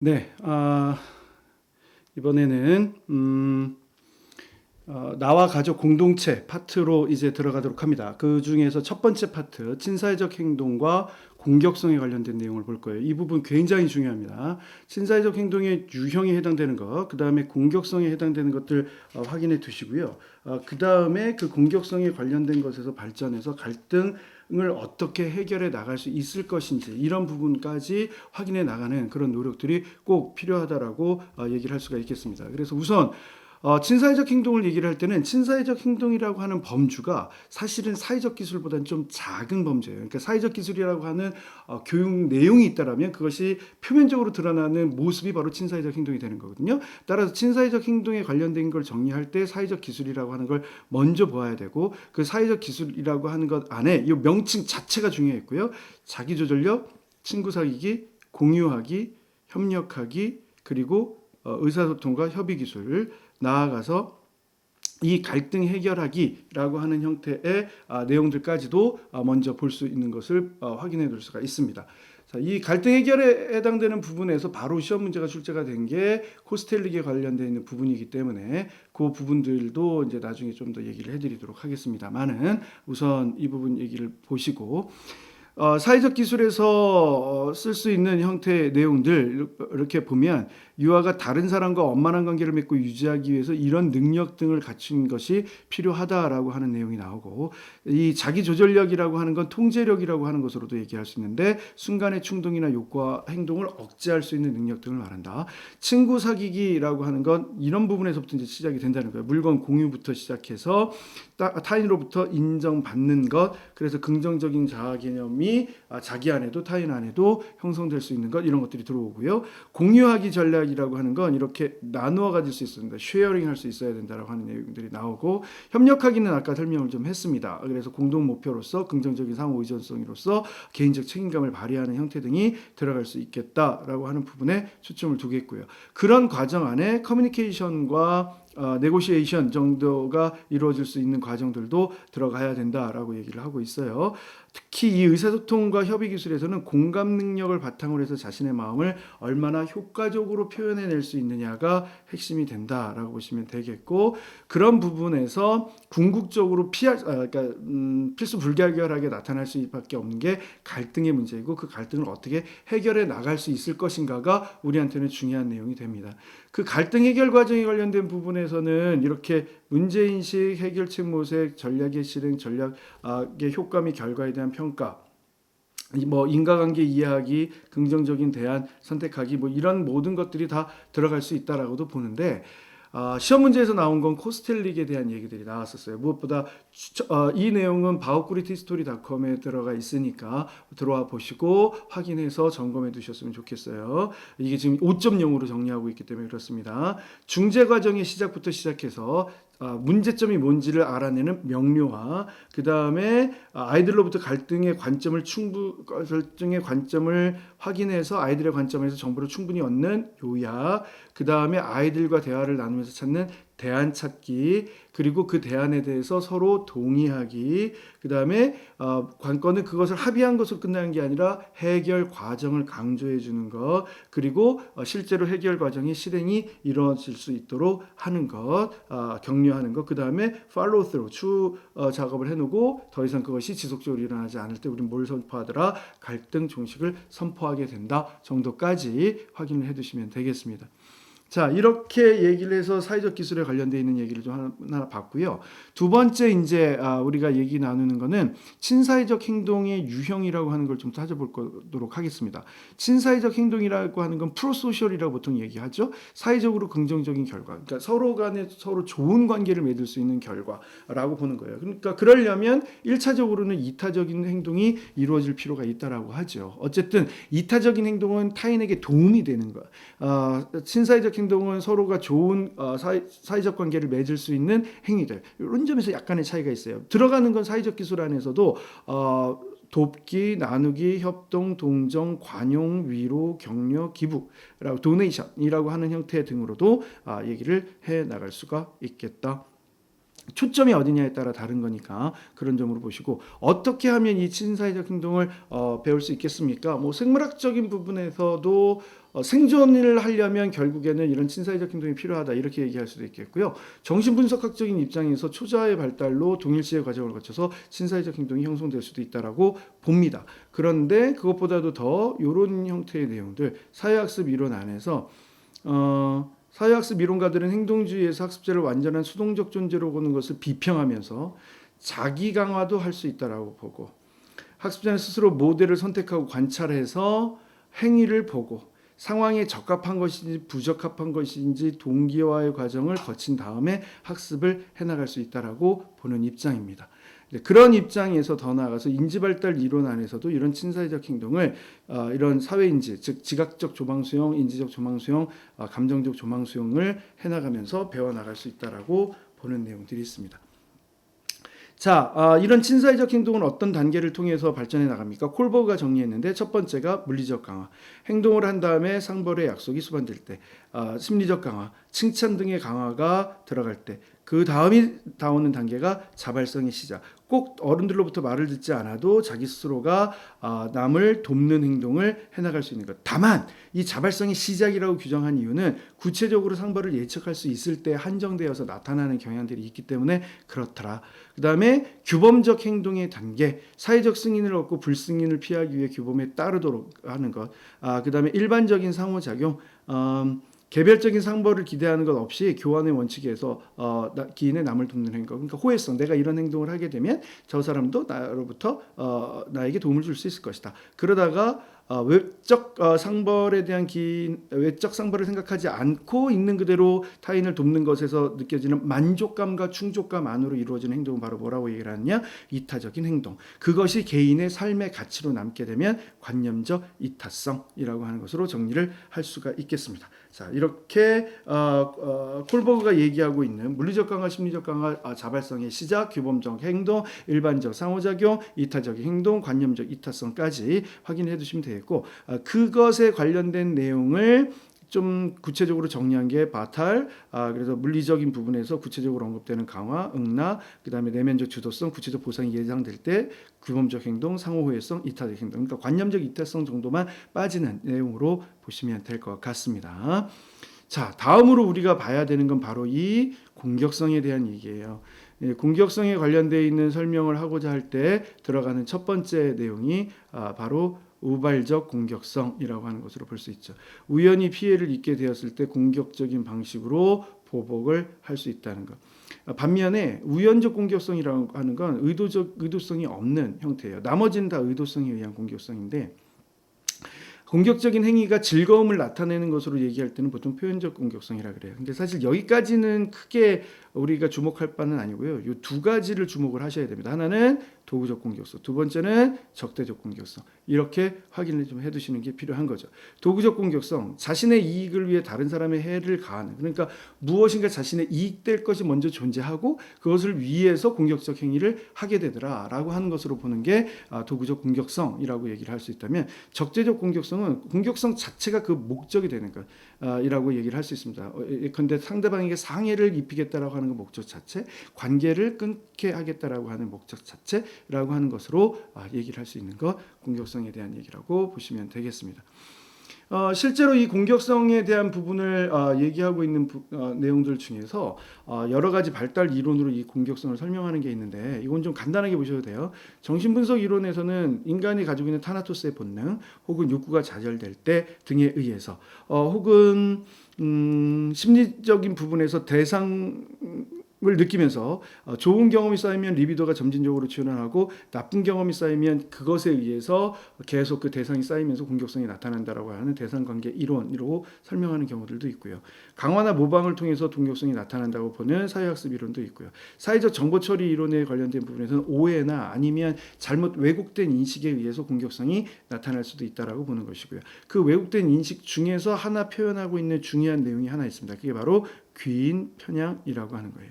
네, 이번에는 나와 가족 공동체 파트로 이제 들어가도록 합니다. 그 중에서 첫 번째 파트, 친사회적 행동과 공격성에 관련된 내용을 볼 거예요. 이 부분 굉장히 중요합니다. 친사회적 행동의 유형에 해당되는 것, 그 다음에 공격성에 해당되는 것들 확인해 두시고요. 그 다음에 그 공격성에 관련된 것에서 발전해서 갈등을 어떻게 해결해 나갈 수 있을 것인지 이런 부분까지 확인해 나가는 그런 노력들이 꼭 필요하다라고 얘기를 할 수가 있겠습니다. 그래서 우선 친사회적 행동을 얘기를 할 때는 친사회적 행동이라고 하는 범주가 사실은 사회적 기술보다는 좀 작은 범주예요. 그러니까 사회적 기술이라고 하는 교육 내용이 있다라면 그것이 표면적으로 드러나는 모습이 바로 친사회적 행동이 되는 거거든요. 따라서 친사회적 행동에 관련된 걸 정리할 때 사회적 기술이라고 하는 걸 먼저 보아야 되고, 그 사회적 기술이라고 하는 것 안에 이 명칭 자체가 중요했고요. 자기조절력, 친구 사귀기, 공유하기, 협력하기, 그리고 의사소통과 협의 기술, 나아가서 이 갈등 해결하기라고 하는 형태의 내용들까지도 먼저 볼 수 있는 것을 확인해 둘 수가 있습니다. 자, 이 갈등 해결에 해당되는 부분에서 바로 시험 문제가 출제가 된 게 코스텔릭에 관련되어 있는 부분이기 때문에 그 부분들도 이제 나중에 좀 더 얘기를 해드리도록 하겠습니다만은 우선 이 부분 얘기를 보시고, 사회적 기술에서 쓸 수 있는 형태의 내용들 이렇게 보면 유아가 다른 사람과 원만한 관계를 맺고 유지하기 위해서 이런 능력 등을 갖춘 것이 필요하다라고 하는 내용이 나오고, 이 자기 조절력이라고 하는 건 통제력이라고 하는 것으로도 얘기할 수 있는데 순간의 충동이나 욕구와 행동을 억제할 수 있는 능력 등을 말한다. 친구 사귀기라고 하는 건 이런 부분에서부터 이제 시작이 된다는 거예요. 물건 공유부터 시작해서 타인으로부터 인정받는 것, 그래서 긍정적인 자아 개념이 자기 안에도 타인 안에도 형성될 수 있는 것, 이런 것들이 들어오고요. 공유하기 전략이라고 하는 건 이렇게 나누어 가질 수 있습니다. 쉐어링 할 수 있어야 된다라고 하는 내용들이 나오고, 협력하기는 아까 설명을 좀 했습니다. 그래서 공동 목표로서 긍정적인 상호 의존성으로서 개인적 책임감을 발휘하는 형태 등이 들어갈 수 있겠다라고 하는 부분에 초점을 두겠고요. 그런 과정 안에 커뮤니케이션과 네고시에이션 정도가 이루어질 수 있는 과정들도 들어가야 된다라고 얘기를 하고 있어요. 특히 이 의사소통과 협의 기술에서는 공감 능력을 바탕으로 해서 자신의 마음을 얼마나 효과적으로 표현해낼 수 있느냐가 핵심이 된다라고 보시면 되겠고, 그런 부분에서 궁극적으로 그러니까 필수 불가결하게 나타날 수밖에 없는 게 갈등의 문제이고, 그 갈등을 어떻게 해결해 나갈 수 있을 것인가가 우리한테는 중요한 내용이 됩니다. 그 갈등 해결 과정에 관련된 부분에서는 이렇게 문제인식, 해결책 모색, 전략의 실행, 전략의 효과 및 결과에 대한 평가, 뭐 인과관계 이해하기, 긍정적인 대안 선택하기, 뭐 이런 모든 것들이 다 들어갈 수 있다라고도 보는데, 시험 문제에서 나온 건 코스텔릭에 대한 얘기들이 나왔었어요. 무엇보다 이 내용은 바우쿠리티스토리닷컴에 들어가 있으니까 들어와 보시고 확인해서 점검해 두셨으면 좋겠어요. 이게 지금 5.0으로 정리하고 있기 때문에 그렇습니다. 중재 과정의 시작부터 시작해서 문제점이 뭔지를 알아내는 명료화, 그 다음에 아이들로부터 갈등의 관점을 확인해서 아이들의 관점에서 정보를 충분히 얻는 요약, 그 다음에 아이들과 대화를 나누면서 찾는 대안 찾기, 그리고 그 대안에 대해서 서로 동의하기, 그 다음에 관건은 그것을 합의한 것으로 끝나는 게 아니라 해결 과정을 강조해 주는 것, 그리고 실제로 해결 과정이 실행이 이루어질 수 있도록 하는 것, 격려하는 것, 그 다음에 follow through, 추 작업을 해놓고 더 이상 그것이 지속적으로 일어나지 않을 때 우리는 뭘 선포하더라? 갈등 종식을 선포하게 된다 정도까지 확인을 해두시면 되겠습니다. 자, 이렇게 얘기를 해서 사회적 기술에 관련되어 있는 얘기를 좀 하나 봤고요. 두 번째 이제 우리가 얘기 나누는 거는 친사회적 행동의 유형이라고 하는 걸 좀 찾아보도록 하겠습니다. 친사회적 행동이라고 하는 건 프로소셜이라고 보통 얘기하죠. 사회적으로 긍정적인 결과, 그러니까 서로 간에 서로 좋은 관계를 맺을 수 있는 결과라고 보는 거예요. 그러니까 그러려면 1차적으로는 이타적인 행동이 이루어질 필요가 있다라고 하죠. 어쨌든 이타적인 행동은 타인에게 도움이 되는 것, 친사회적 행동은 서로가 좋은 사회적 관계를 맺을 수 있는 행위들, 이런 점에서 약간의 차이가 있어요. 들어가는 건 사회적 기술 안에서도 돕기, 나누기, 협동, 동정, 관용, 위로, 격려, 기부라고 도네이션이라고 하는 형태 등으로도 얘기를 해 나갈 수가 있겠다. 초점이 어디냐에 따라 다른 거니까 그런 점으로 보시고, 어떻게 하면 이 친사회적 행동을 배울 수 있겠습니까? 뭐 생물학적인 부분에서도 생존을 하려면 결국에는 이런 친사회적 행동이 필요하다 이렇게 얘기할 수도 있겠고요. 정신분석학적인 입장에서 초자의 발달로 동일시의 과정을 거쳐서 친사회적 행동이 형성될 수도 있다라고 봅니다. 그런데 그것보다도 더 이런 형태의 내용들, 사회학습 이론 안에서 사회학습 이론가들은 행동주의에서 학습자를 완전한 수동적 존재로 보는 것을 비평하면서 자기 강화도 할 수 있다라고 보고, 학습자는 스스로 모델을 선택하고 관찰해서 행위를 보고 상황에 적합한 것인지 부적합한 것인지 동기화의 과정을 거친 다음에 학습을 해나갈 수 있다라고 보는 입장입니다. 그런 입장에서 더 나아가서 인지발달 이론 안에서도 이런 친사회적 행동을 이런 사회인지, 즉 지각적 조망수용, 인지적 조망수용, 감정적 조망수용을 해나가면서 배워나갈 수 있다라고 보는 내용들이 있습니다. 자, 이런 친사회적 행동은 어떤 단계를 통해서 발전해 나갑니까? 콜버그가 정리했는데, 첫 번째가 물리적 강화, 행동을 한 다음에 상벌의 약속이 수반될 때, 심리적 강화, 칭찬 등의 강화가 들어갈 때, 그 다음이 나오는 단계가 자발성의 시작. 꼭 어른들로부터 말을 듣지 않아도 자기 스스로가 남을 돕는 행동을 해나갈 수 있는 것. 다만 이 자발성의 시작이라고 규정한 이유는 구체적으로 상벌을 예측할 수 있을 때 한정되어서 나타나는 경향들이 있기 때문에 그렇더라. 그 다음에 규범적 행동의 단계, 사회적 승인을 얻고 불승인을 피하기 위해 규범에 따르도록 하는 것. 그 다음에 일반적인 상호작용, 개별적인 상벌을 기대하는 것 없이 교환의 원칙에서 기인의 남을 돕는 행동, 그러니까 호혜성, 내가 이런 행동을 하게 되면 저 사람도 나로부터 나에게 도움을 줄 수 있을 것이다. 그러다가 외적 상벌에 대한 외적 상벌을 생각하지 않고 있는 그대로 타인을 돕는 것에서 느껴지는 만족감과 충족감 안으로 이루어지는 행동은 바로 뭐라고 얘기를 하느냐? 이타적인 행동. 그것이 개인의 삶의 가치로 남게 되면 관념적 이타성이라고 하는 것으로 정리를 할 수가 있겠습니다. 자, 이렇게 콜버그가 얘기하고 있는 물리적 강화, 심리적 강화, 자발성의 시작, 규범적 행동, 일반적 상호작용, 이타적 행동, 관념적 이타성까지 확인해 두시면 되겠고, 그것에 관련된 내용을 좀 구체적으로 정리한 게 바탈, 그래서 물리적인 부분에서 구체적으로 언급되는 강화, 응나, 그 다음에 내면적 주도성, 구체적 보상이 예상될 때 규범적 행동, 상호호혜성, 이타적 행동, 그러니까 관념적 이타성 정도만 빠지는 내용으로 보시면 될 것 같습니다. 자, 다음으로 우리가 봐야 되는 건 바로 이 공격성에 대한 얘기예요. 공격성에 관련되어 있는 설명을 하고자 할 때 들어가는 첫 번째 내용이 바로 우발적 공격성이라고 하는 것으로 볼 수 있죠. 우연히 피해를 입게 되었을 때 공격적인 방식으로 보복을 할 수 있다는 것. 반면에 우연적 공격성이라고 하는 건 의도성이 없는 형태예요. 나머지는 다 의도성에 의한 공격성인데, 공격적인 행위가 즐거움을 나타내는 것으로 얘기할 때는 보통 표현적 공격성이라 그래요. 근데 사실 여기까지는 크게 우리가 주목할 바는 아니고요. 이 두 가지를 주목을 하셔야 됩니다. 하나는 도구적 공격성, 두 번째는 적대적 공격성. 이렇게 확인을 좀 해두시는 게 필요한 거죠. 도구적 공격성, 자신의 이익을 위해 다른 사람의 해를 가하는, 그러니까 무엇인가 자신의 이익될 것이 먼저 존재하고 그것을 위해서 공격적 행위를 하게 되더라라고 하는 것으로 보는 게 도구적 공격성이라고 얘기를 할 수 있다면, 적대적 공격성은 공격성 자체가 그 목적이 되는 것이라고 얘기를 할 수 있습니다. 그런데 상대방에게 상해를 입히겠다라고 하는 그 목적 자체, 관계를 끊게 하겠다라고 하는 목적 자체라고 하는 것으로 얘기를 할 수 있는 것, 공격성에 대한 얘기라고 보시면 되겠습니다. 실제로 이 공격성에 대한 부분을 얘기하고 있는 내용들 중에서 여러 가지 발달 이론으로 이 공격성을 설명하는 게 있는데, 이건 좀 간단하게 보셔도 돼요. 정신분석 이론에서는 인간이 가지고 있는 타나토스의 본능 혹은 욕구가 좌절될 때 등에 의해서 혹은 심리적인 부분에서 대상을 느끼면서 좋은 경험이 쌓이면 리비도가 점진적으로 출현하고, 나쁜 경험이 쌓이면 그것에 의해서 계속 그 대상이 쌓이면서 공격성이 나타난다라고 하는 대상관계 이론으로 설명하는 경우들도 있고요. 강화나 모방을 통해서 공격성이 나타난다고 보는 사회학습 이론도 있고요. 사회적 정보 처리 이론에 관련된 부분에서는 오해나 아니면 잘못 왜곡된 인식에 의해서 공격성이 나타날 수도 있다라고 보는 것이고요. 그 왜곡된 인식 중에서 하나 표현하고 있는 중요한 내용이 하나 있습니다. 그게 바로 귀인 편향이라고 하는 거예요.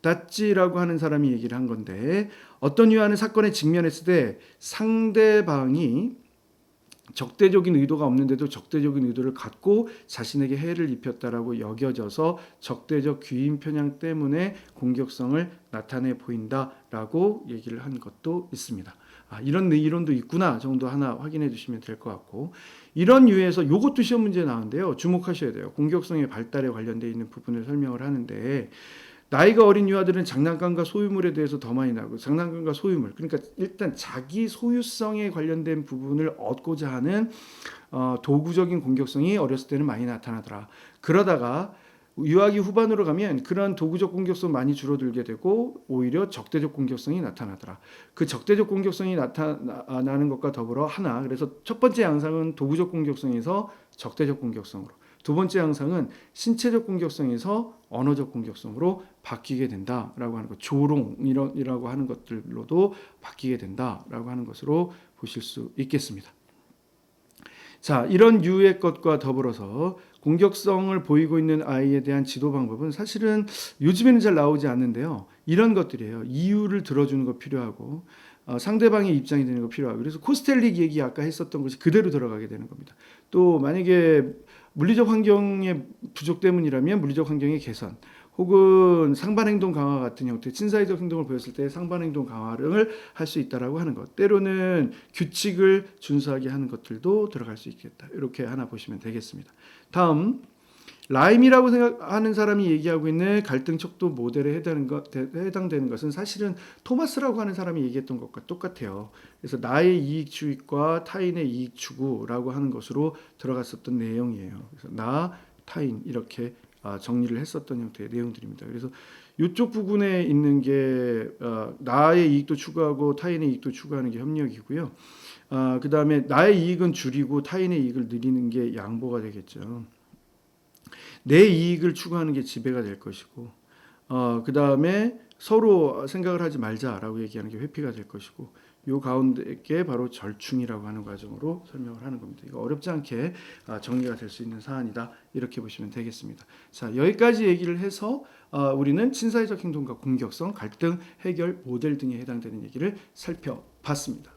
다찌라고 하는 사람이 얘기를 한 건데, 어떤 유아는 사건에 직면했을 때 상대방이 적대적인 의도가 없는데도 적대적인 의도를 갖고 자신에게 해를 입혔다라고 여겨져서 적대적 귀인 편향 때문에 공격성을 나타내 보인다라고 얘기를 한 것도 있습니다. 이런 이론도 있구나 정도 하나 확인해 주시면 될 것 같고, 이런 유에서 이것도 시험 문제에 나오는데요. 주목하셔야 돼요. 공격성의 발달에 관련되어 있는 부분을 설명을 하는데, 나이가 어린 유아들은 장난감과 소유물에 대해서 더 많이 나고, 장난감과 소유물, 그러니까 일단 자기 소유성에 관련된 부분을 얻고자 하는 도구적인 공격성이 어렸을 때는 많이 나타나더라. 그러다가 유아기 후반으로 가면 그런 도구적 공격성 많이 줄어들게 되고 오히려 적대적 공격성이 나타나더라. 그 적대적 공격성이 나타나는 것과 더불어 하나, 그래서 첫 번째 양상은 도구적 공격성에서 적대적 공격성으로, 두 번째 양상은 신체적 공격성에서 언어적 공격성으로 바뀌게 된다라고 하는 것, 조롱이라고 하는 것들로도 바뀌게 된다라고 하는 것으로 보실 수 있겠습니다. 자, 이런 유의 것과 더불어서 공격성을 보이고 있는 아이에 대한 지도 방법은 사실은 요즘에는 잘 나오지 않는데요. 이런 것들이에요. 이유를 들어주는 거 필요하고, 상대방의 입장이 되는 거 필요하고, 그래서 코스텔릭 얘기 아까 했었던 것이 그대로 들어가게 되는 겁니다. 또 만약에 물리적 환경의 부족 때문이라면 물리적 환경의 개선, 혹은 상반행동 강화 같은 형태, 친사회적 행동을 보였을 때 상반행동 강화를 할 수 있다라고 하는 것, 때로는 규칙을 준수하게 하는 것들도 들어갈 수 있겠다. 이렇게 하나 보시면 되겠습니다. 다음, 라임이라고 생각하는 사람이 얘기하고 있는 갈등 척도 모델에 해당되는 것은 사실은 토마스라고 하는 사람이 얘기했던 것과 똑같아요. 그래서 나의 이익 추구과 타인의 이익 추구라고 하는 것으로 들어갔었던 내용이에요. 그래서 나, 타인 이렇게 정리를 했었던 형태의 내용들입니다. 그래서 이쪽 부분에 있는 게 나의 이익도 추구하고 타인의 이익도 추구하는 게 협력이고요. 그 다음에 나의 이익은 줄이고 타인의 이익을 늘리는 게 양보가 되겠죠. 내 이익을 추구하는 게 지배가 될 것이고, 그 다음에 서로 생각을 하지 말자라고 얘기하는 게 회피가 될 것이고, 요 가운데 게 바로 절충이라고 하는 과정으로 설명을 하는 겁니다. 이거 어렵지 않게 정리가 될 수 있는 사안이다, 이렇게 보시면 되겠습니다. 자, 여기까지 얘기를 해서 우리는 친사회적 행동과 공격성, 갈등 해결 모델 등에 해당되는 얘기를 살펴봤습니다.